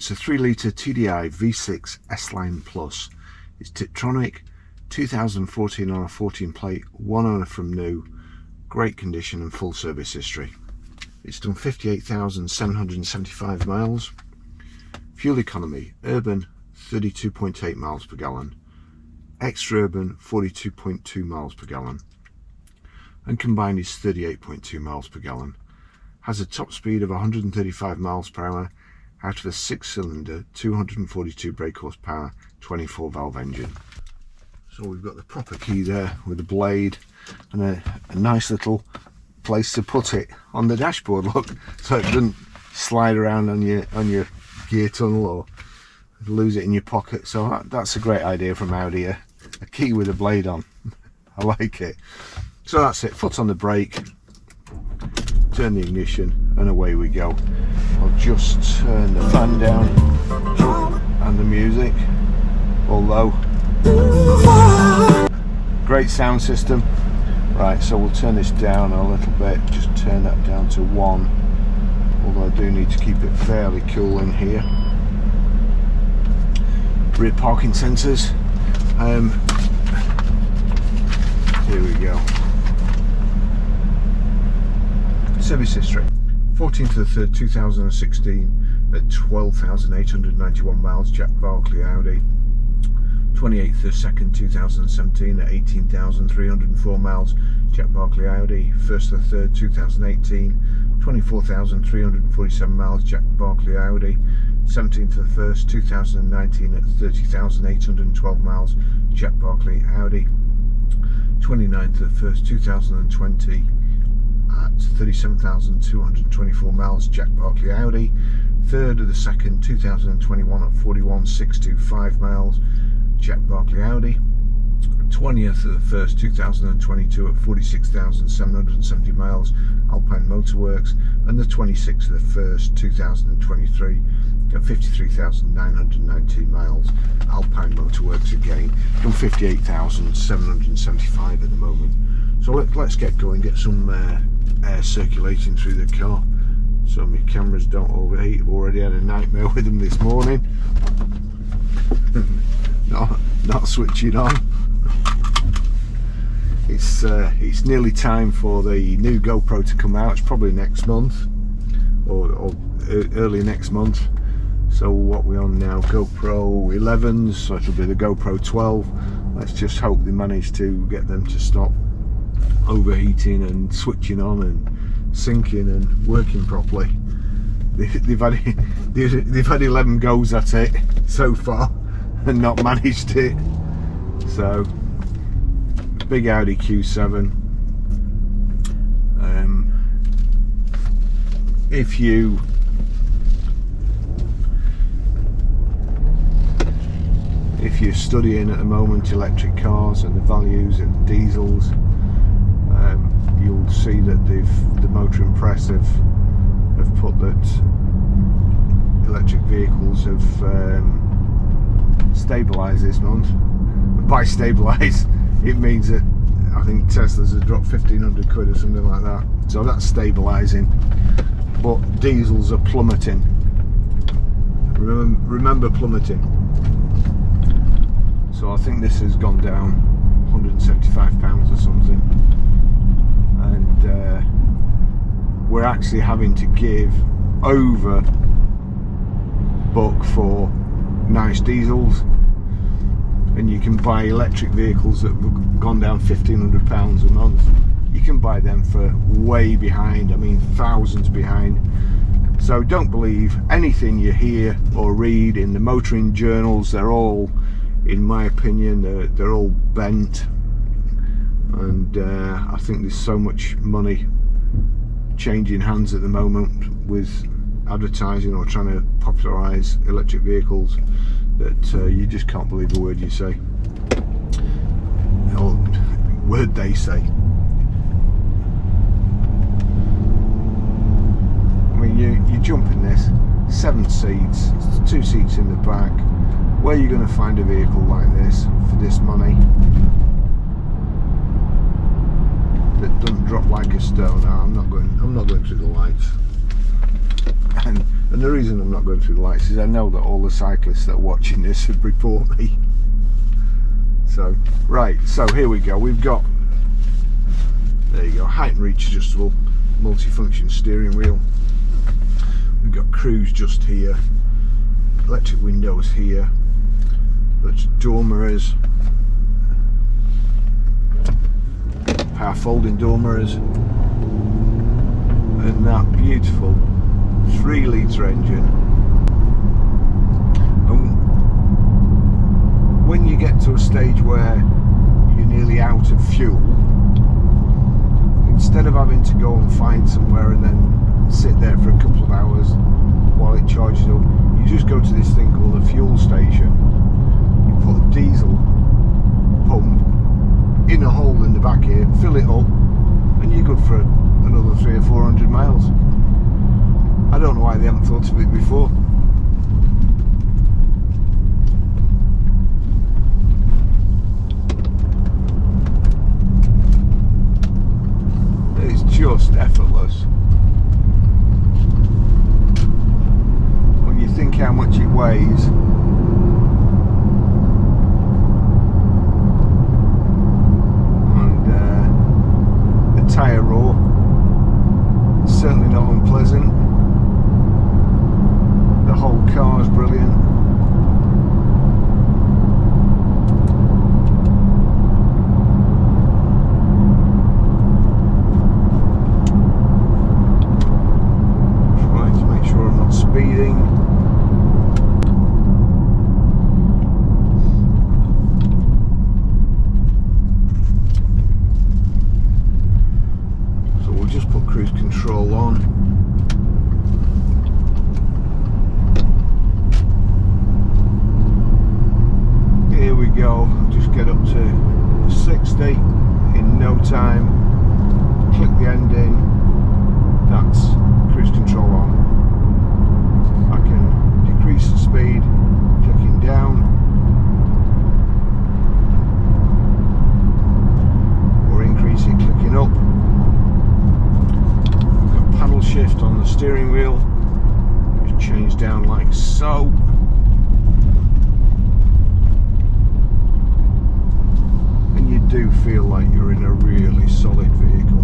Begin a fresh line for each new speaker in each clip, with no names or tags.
It's a 3 litre TDI V6 S-Line Plus. It's Tiptronic, 2014 on a 14 plate, one owner from new, great condition and full service history. It's done 58,775 miles. Fuel economy, urban 32.8 miles per gallon, extra urban 42.2 miles per gallon, and combined is 38.2 miles per gallon. Has a top speed of 135 miles per hour out of a 6-cylinder 242 brake horsepower 24 valve engine. So we've got the proper key there with a blade and a nice little place to put it on the dashboard, look, so it doesn't slide around on your gear tunnel or lose it in your pocket. So that's a great idea from Audi, a key with a blade on. I like it. So that's it, foot on the brake, turn the ignition, and away we go. I'll just turn the fan down and the music, although great sound system. Right, so we'll turn this down a little bit, just turn that down to 1, although I do need to keep it fairly cool in here. Rear parking sensors, here we go. Service history, 14th of the 3rd 2016 at 12,891 miles, Jack Barclay Audi. 28th of the 2nd 2017 at 18,304 miles, Jack Barclay Audi. 1st of the 3rd 2018, 24,347 miles, Jack Barclay Audi. 17th of the 1st 2019 at 30,812 miles, Jack Barclay Audi. 29th of the 1st 2020 at 37,224 miles, Jack Barclay Audi. 3rd of the 2nd 2021 at 41,625 miles, Jack Barclay Audi. 20th of the 1st 2022 at 46,770 miles, Alpine Motorworks. And the 26th of the 1st 2023 at 53,919 miles, Alpine Motorworks again. Done 58,775 at the moment. So let's get going, get some air circulating through the car so my cameras don't overheat. I've already had a nightmare with them this morning. not switching on. It's nearly time for the new GoPro to come out. It's probably next month or early next month. So what we're on now, GoPro 11s, so it'll be the GoPro 12. Let's just hope they manage to get them to stop overheating and switching on and syncing and working properly. They've had 11 goes at it so far and not managed it. So big Audi Q7. If you're studying at the moment electric cars and the values and diesels, you'll see that the Motor and Press have put that electric vehicles have stabilised this month. By stabilise, it means that I think Tesla's have dropped 1,500 quid or something like that. So that's stabilising, but diesels are plummeting. Remember plummeting. So I think this has gone down £175 or something, and we're actually having to give over buck for nice diesels, and you can buy electric vehicles that have gone down £1,500 a month. You can buy them for way behind, I mean thousands behind. So don't believe anything you hear or read in the motoring journals. They're all, in my opinion, they're all bent, and I think there's so much money changing hands at the moment with advertising or trying to popularise electric vehicles that you just can't believe a word you say, or word they say. I mean, you jump in this, 7 seats, 2 seats in the back. Where are you going to find a vehicle like this for this money that doesn't drop like a stone? No, I'm not going through the lights. And the reason I'm not going through the lights is I know that all the cyclists that are watching this would report me. So, right, so here we go. We've got, there you go, height and reach adjustable, multifunction steering wheel. We've got cruise just here, electric windows here, that's door mirrors, power folding door mirrors, and that beautiful 3-litre engine. And when you get to a stage where you're nearly out of fuel, instead of having to go and find somewhere and then sit there for a couple of hours while it charges up, you just go to this thing called a fuel station. You put a diesel pump in a hole in the back here, fill it up, and you're good for another 300 or 400 miles. I don't know why they haven't thought of it before. It's just effortless. When you think how much it weighs, and the tyre roar, it's certainly not unpleasant. The whole car is brilliant. Trying to make sure I'm not speeding. So we'll just put cruise control on. Go, just get up to 60 in no time, click the ending, that's cruise control on. I can decrease the speed clicking down or increase it clicking up. We've got paddle shift on the steering wheel, just change down like so. You do feel like you're in a really solid vehicle.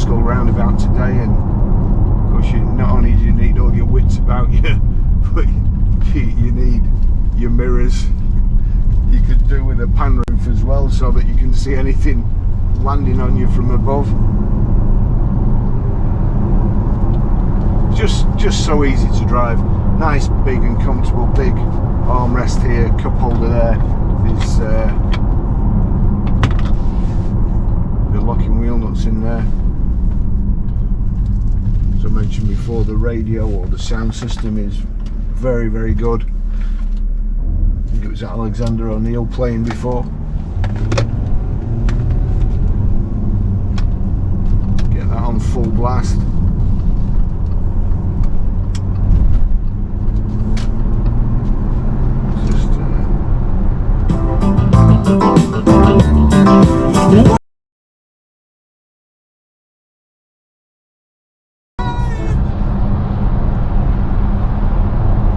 Roundabout today, and of course not only do you need all your wits about you, but you need your mirrors. You could do with a pan roof as well, so that you can see anything landing on you from above. Just so easy to drive. Nice big and comfortable big armrest here, cup holder there. There's the locking wheel nuts in there. As I mentioned before, the radio or the sound system is very, very good. I think it was Alexander O'Neill playing before. Get that on full blast.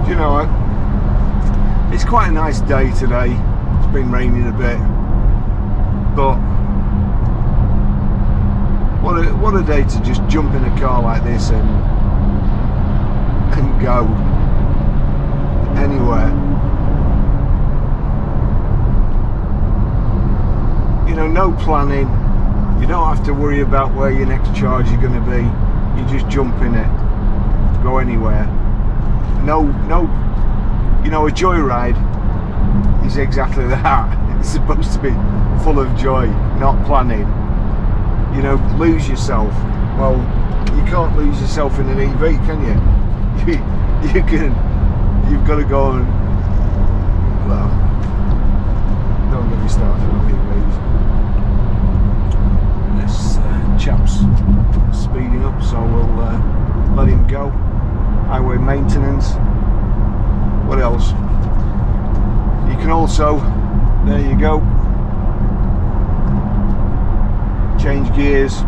Do you know what? It's quite a nice day today. It's been raining a bit, but what a day to just jump in a car like this and go anywhere. You know, know, no planning. You don't have to worry about where your next charge is going to be. You just jump in it, go anywhere. No, you know, a joyride is exactly that. It's supposed to be full of joy, not planning. You know, lose yourself. Well, you can't lose yourself in an EV, can you? You can. You've got to go and, well, don't get me started on EVs. This chap's speeding up, so we'll let him go. Highway maintenance. What else? You can also, there you go, change gears,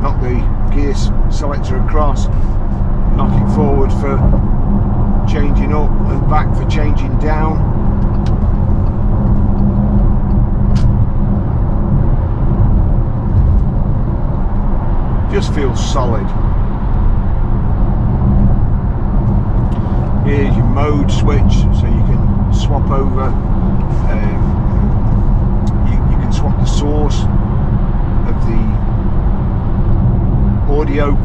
knock the gear selector across, knock it forward for changing up and back for changing down. Just feels solid. Here's your mode switch, so you can swap over. You can swap the source of the audio,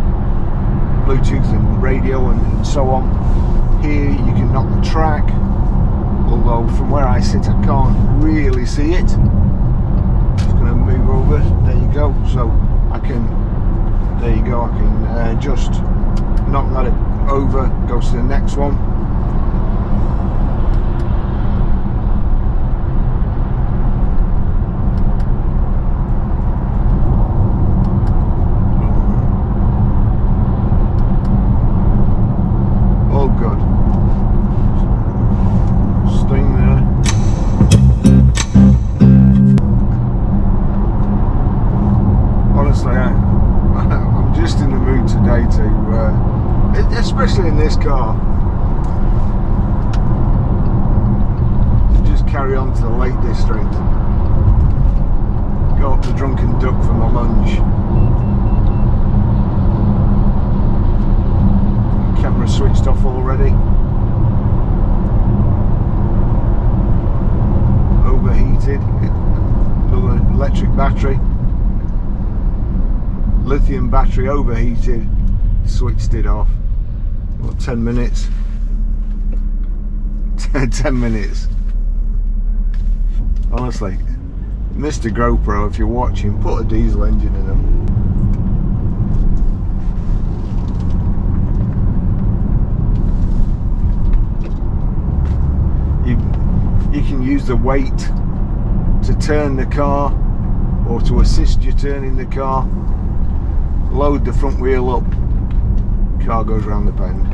Bluetooth and radio and so on. Here you can knock the track, although from where I sit I can't really see it. Just going to move over, there you go. So I can, there you go, I can just knock that over, goes to the next one. Especially in this car, to just carry on to the Lake District, go up the Drunken Duck for my lunch. Camera switched off already. Overheated. Another electric battery, lithium battery, overheated. Switched it off. What, 10 minutes? 10 minutes. Honestly, Mr. GoPro, if you're watching, put a diesel engine in them. You can use the weight to turn the car or to assist you turning the car. Load the front wheel up, car goes round the bend,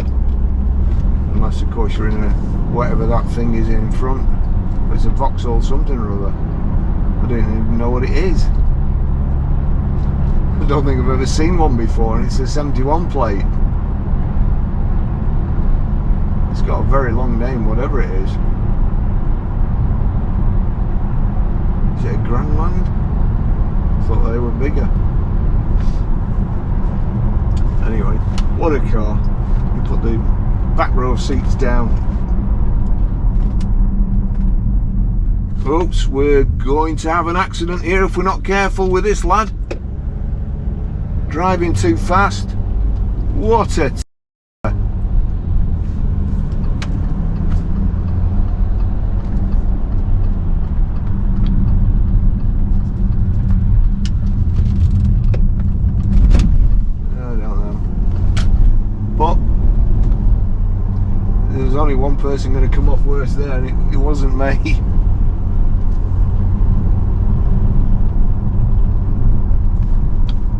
unless of course you're in a whatever that thing is in front. It's a Vauxhall something or other. I don't even know what it is. I don't think I've ever seen one before, and it's a 71 plate. It's got a very long name, whatever it is. Is it a Grandland? I thought they were bigger. Anyway, what a car. You put the back row seats down. Folks, we're going to have an accident here if we're not careful with this lad. Driving too fast. What a only one person going to come off worse there, and it wasn't me.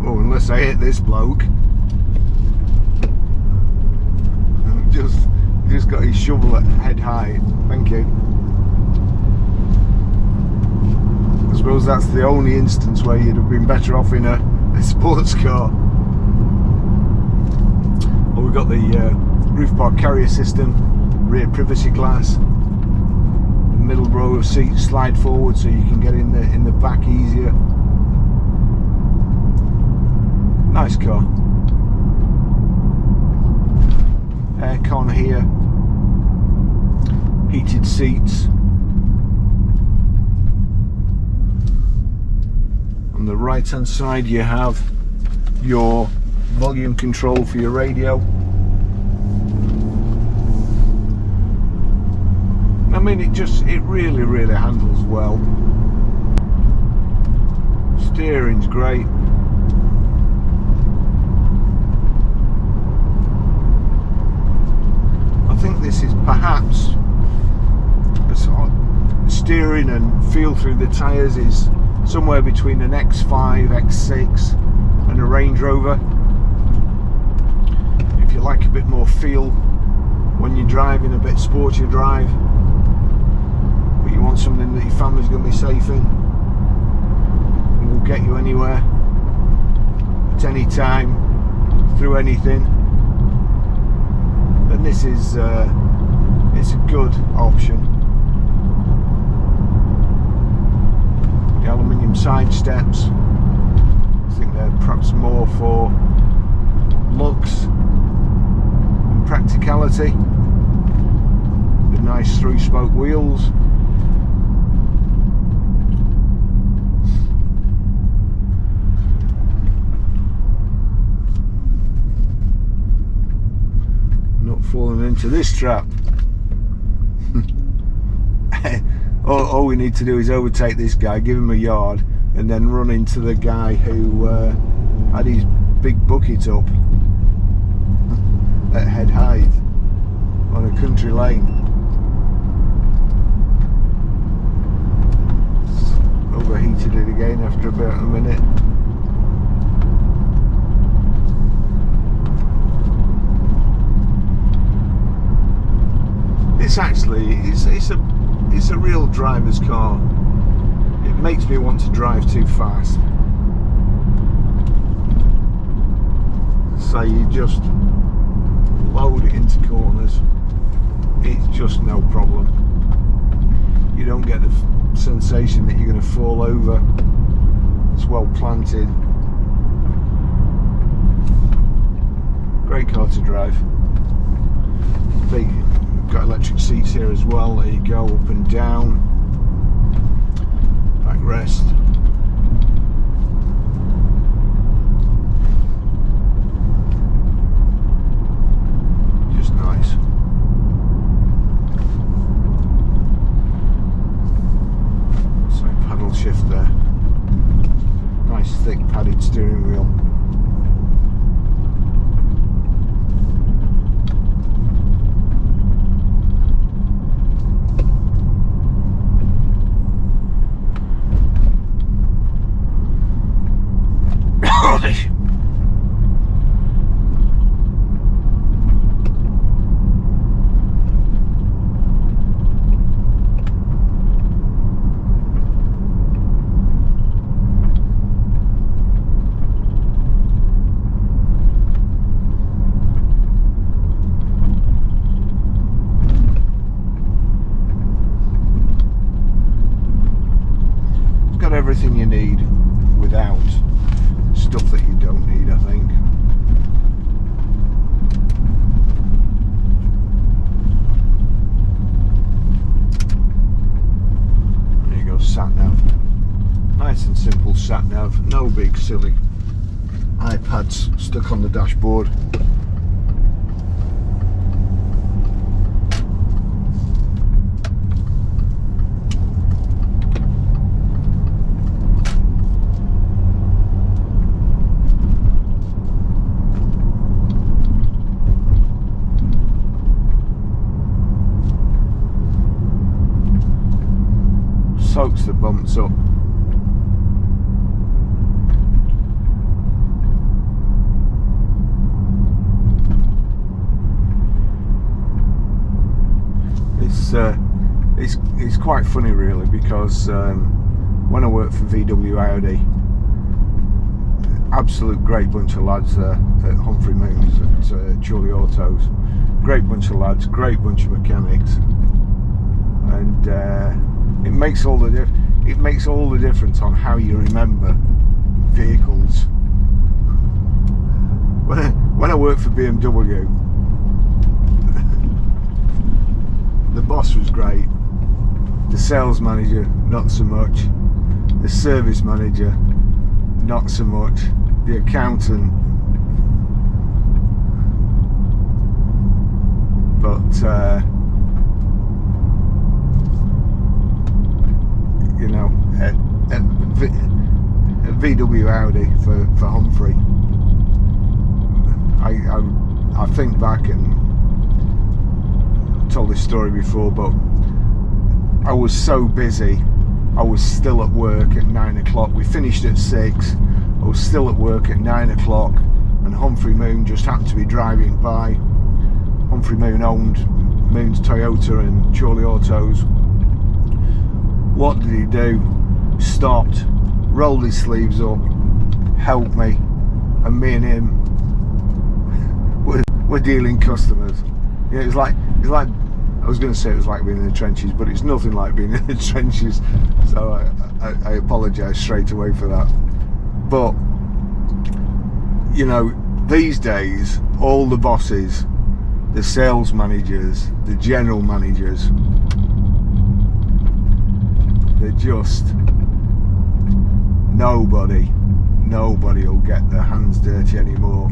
Oh, unless I hit this bloke. Just got his shovel at head height. Thank you. I suppose that's the only instance where you'd have been better off in a sports car. Well, we've got the roof bar carrier system, rear privacy glass, middle row of seats slide forward so you can get in the back easier. Nice car. Aircon here, heated seats, right hand side you have your volume control for your radio. I mean, it really handles well. Steering's great. I think this is perhaps steering and feel through the tyres is somewhere between an X5, X6 and a Range Rover. If you like a bit more feel when you're driving, a bit sportier drive, but you want something that your family's going to be safe in and will get you anywhere at any time through anything, then this is it's a good option. The aluminium side steps, I think they're perhaps more for looks and practicality. The nice 3-spoke wheels. Not falling into this trap. All we need to do is overtake this guy, give him a yard, and then run into the guy who had his big bucket up at head height on a country lane. Overheated it again after about a minute. This actually it's a real driver's car. It makes me want to drive too fast. So you just load it into corners. It's just no problem. You don't get the sensation that you're going to fall over. It's well planted. Great car to drive. Big. Got electric seats here as well. There you go, up and down, backrest. Just nice. So paddle shift there. Nice thick padded steering wheel. Everything you need without stuff that you don't need, I think. There you go, sat nav. Nice and simple sat nav, no big silly iPads stuck on the dashboard. Soaks the bumps up. It's quite funny really, because when I worked for VW Audi, absolute great bunch of lads at Humphrey Moons at Chorley Autos, great bunch of lads, great bunch of mechanics, and it makes all the difference on how you remember vehicles. When I worked for BMW, the boss was great, the sales manager not so much, the service manager not so much. The accountant, but you know, at VW Audi for Humphrey, I think back, and I told this story before, but I was so busy. I was still at work at 9 o'clock. We finished at 6. I was still at work at 9 o'clock, and Humphrey Moon just happened to be driving by. Humphrey Moon owned Moon's Toyota and Chorley Autos. What did he do? Stopped, rolled his sleeves up, helped me, and me and him were dealing customers. Yeah, it's like I was going to say it was like being in the trenches, but it's nothing like being in the trenches. So I apologise straight away for that. But you know, these days, all the bosses, the sales managers, the general managers, they're just nobody will get their hands dirty anymore.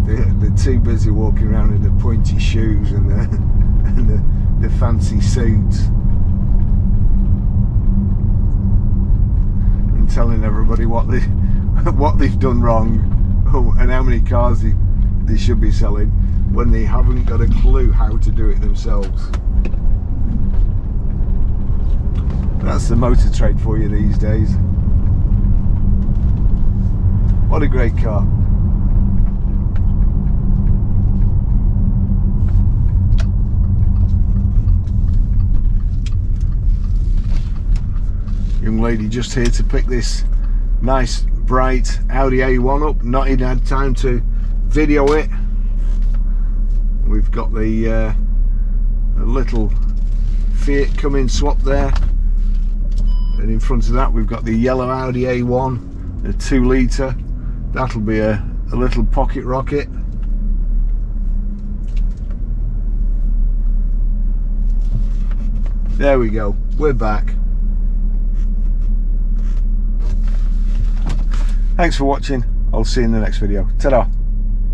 They're too busy walking around in the pointy shoes and the fancy suits and telling everybody what they've done wrong and how many cars they should be selling, when they haven't got a clue how to do it themselves. That's the motor trade for you these days. What a great car. Young lady just here to pick this nice bright Audi A1 up. Not even had time to video it. We've got the little Fiat coming swap there, and in front of that we've got the yellow Audi A1, a 2 litre. That'll be a little pocket rocket. There we go, we're back. Thanks for watching. I'll see you in the next video. Ta-da.